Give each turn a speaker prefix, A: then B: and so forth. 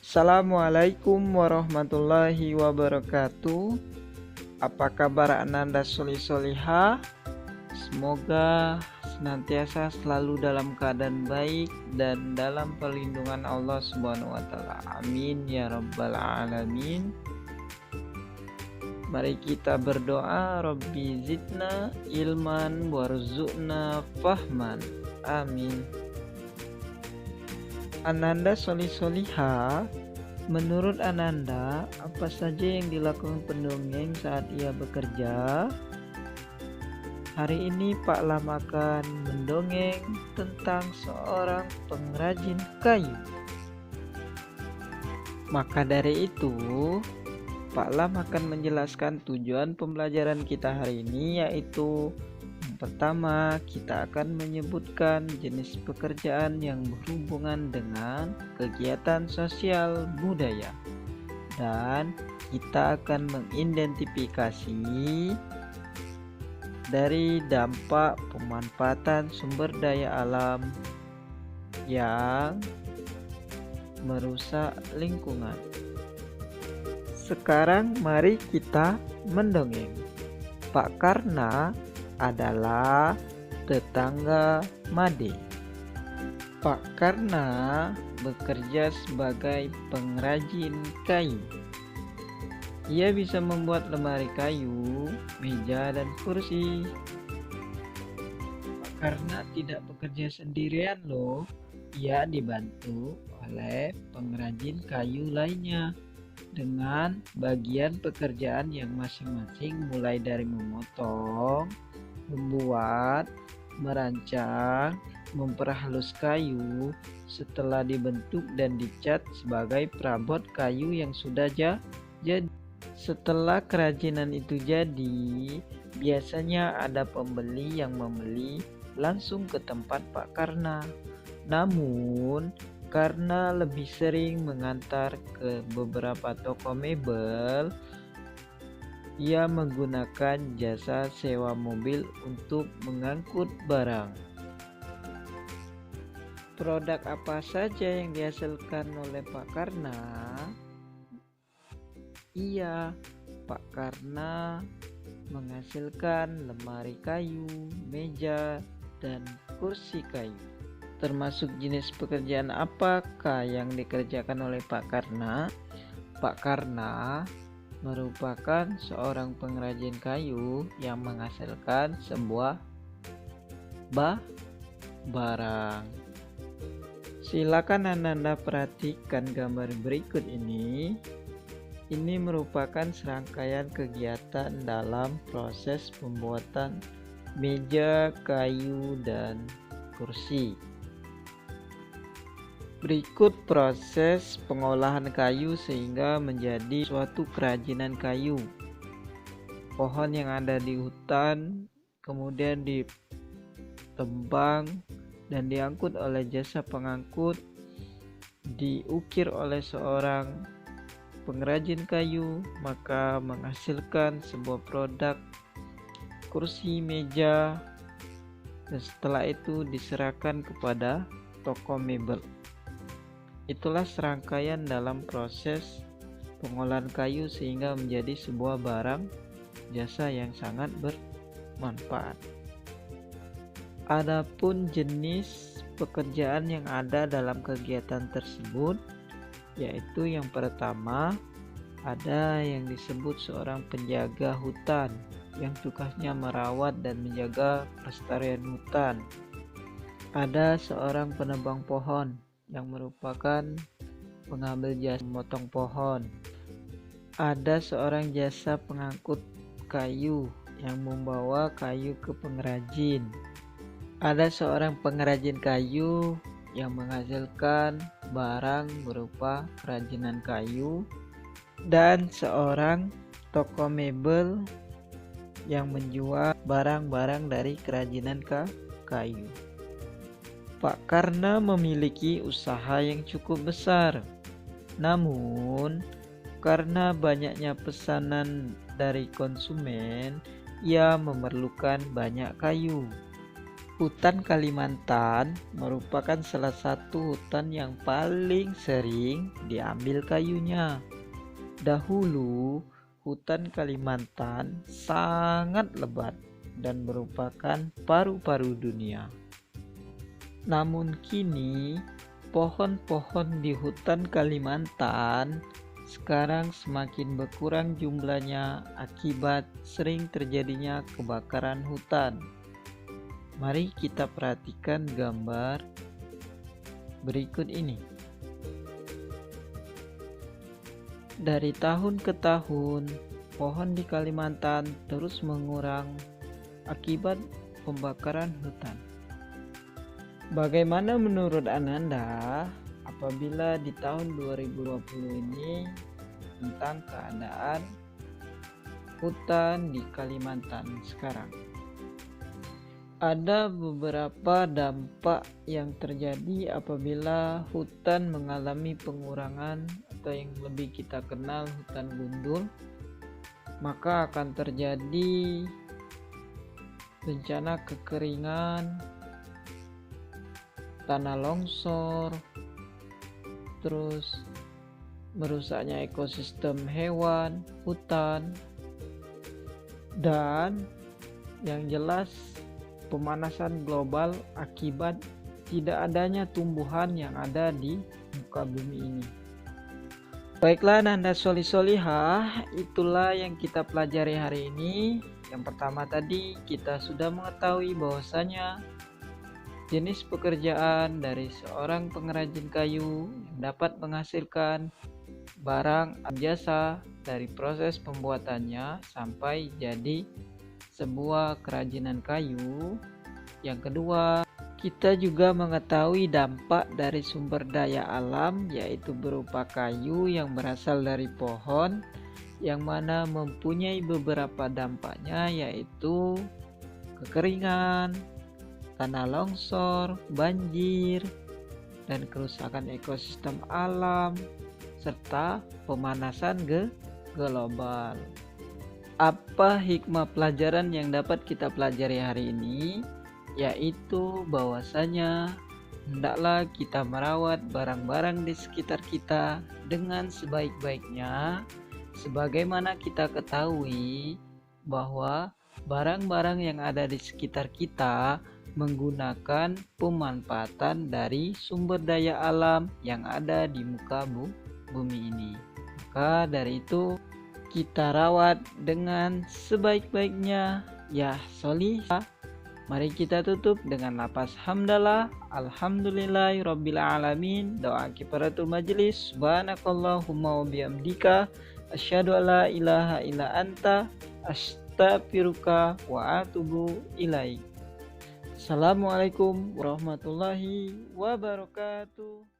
A: Assalamualaikum warahmatullahi wabarakatuh. Apa kabar Ananda Solih-Solihah? Semoga senantiasa selalu dalam keadaan baik dan dalam perlindungan Allah Subhanahu wa taala. Amin ya rabbal alamin. Mari kita berdoa, Rabbi zidna ilman warzuqna fahman. Amin. Ananda Solih-Solihah, menurut Ananda, apa saja yang dilakukan pendongeng saat ia bekerja? Hari ini Pak Lam akan mendongeng tentang seorang pengrajin kayu. Maka dari itu, Pak Lam akan menjelaskan tujuan pembelajaran kita hari ini, yaitu yang pertama, kita akan menyebutkan jenis pekerjaan yang berhubungan dengan kegiatan sosial budaya. Dan kita akan mengidentifikasi dari dampak pemanfaatan sumber daya alam yang merusak lingkungan. Sekarang mari kita mendongeng. Pak Karna adalah tetangga Made. Pak Karna bekerja sebagai pengrajin kayu. Ia bisa membuat lemari kayu, meja, dan kursi. Pak Karna tidak bekerja sendirian loh. Ia dibantu oleh pengrajin kayu lainnya dengan bagian pekerjaan yang masing-masing, mulai dari memotong, membuat, merancang, memperhalus kayu setelah dibentuk dan dicat sebagai perabot kayu yang sudah jadi. Setelah kerajinan itu jadi, biasanya ada pembeli yang membeli langsung ke tempat Pak Karna. Namun, karena lebih sering mengantar ke beberapa toko mebel, ia menggunakan jasa sewa mobil untuk mengangkut barang. Produk apa saja yang dihasilkan oleh Pak Karna? Iya, Pak Karna menghasilkan lemari kayu, meja, dan kursi kayu. Termasuk jenis pekerjaan apakah yang dikerjakan oleh Pak Karna? Pak Karna merupakan seorang pengrajin kayu yang menghasilkan sebuah barang. Silakan Ananda perhatikan gambar berikut ini. Ini merupakan serangkaian kegiatan dalam proses pembuatan meja, kayu, dan kursi. Berikut proses pengolahan kayu sehingga menjadi suatu kerajinan kayu. Pohon yang ada di hutan kemudian ditebang dan diangkut oleh jasa pengangkut, diukir oleh seorang pengrajin kayu, maka menghasilkan sebuah produk kursi, meja, dan setelah itu diserahkan kepada toko mebel. Itulah serangkaian dalam proses pengolahan kayu sehingga menjadi sebuah barang jasa yang sangat bermanfaat. Adapun jenis pekerjaan yang ada dalam kegiatan tersebut, yaitu yang pertama, ada yang disebut seorang penjaga hutan yang tugasnya merawat dan menjaga kelestarian hutan. Ada seorang penebang pohon yang merupakan pengambil jasa memotong pohon. Ada seorang jasa pengangkut kayu yang membawa kayu ke pengrajin. Ada seorang pengrajin kayu yang menghasilkan barang berupa kerajinan kayu, dan seorang toko mebel yang menjual barang-barang dari kerajinan kayu. Pak Karna memiliki usaha yang cukup besar. Namun, karena banyaknya pesanan dari konsumen, ia memerlukan banyak kayu. Hutan Kalimantan merupakan salah satu hutan yang paling sering diambil kayunya. Dahulu, hutan Kalimantan sangat lebat dan merupakan paru-paru dunia. Namun kini, pohon-pohon di hutan Kalimantan sekarang semakin berkurang jumlahnya akibat sering terjadinya kebakaran hutan. Mari kita perhatikan gambar berikut ini. Dari tahun ke tahun, pohon di Kalimantan terus mengurang akibat pembakaran hutan. Bagaimana menurut Ananda apabila di tahun 2020 ini tentang keadaan hutan di Kalimantan sekarang? Ada beberapa dampak yang terjadi apabila hutan mengalami pengurangan atau yang lebih kita kenal hutan gundul, maka akan terjadi bencana kekeringan, tanah longsor, terus merusaknya ekosistem hewan, hutan, dan yang jelas pemanasan global akibat tidak adanya tumbuhan yang ada di muka bumi ini. Baiklah Nanda Solihah, itulah yang kita pelajari hari ini. Yang pertama tadi kita sudah mengetahui bahwasanya jenis pekerjaan dari seorang pengrajin kayu yang dapat menghasilkan barang jasa dari proses pembuatannya sampai jadi sebuah kerajinan kayu. Yang kedua, kita juga mengetahui dampak dari sumber daya alam, yaitu berupa kayu yang berasal dari pohon, yang mana mempunyai beberapa dampaknya, yaitu kekeringan, tanah longsor, banjir, dan kerusakan ekosistem alam, serta pemanasan global. Apa hikmah pelajaran yang dapat kita pelajari hari ini? Yaitu bahwasanya hendaklah kita merawat barang-barang di sekitar kita dengan sebaik-baiknya, sebagaimana kita ketahui bahwa barang-barang yang ada di sekitar kita menggunakan pemanfaatan dari sumber daya alam yang ada di muka bumi ini. Maka dari itu kita rawat dengan sebaik-baiknya ya Solihah. Mari kita tutup dengan lafaz hamdalah, alhamdulillahirabbil alamin. Doa kifaratul majelis, subhanakallahumma wa bihamdika asyhadu alla ilaha illa anta astaghfiruka wa atubu ilaik. Assalamualaikum warahmatullahi wabarakatuh.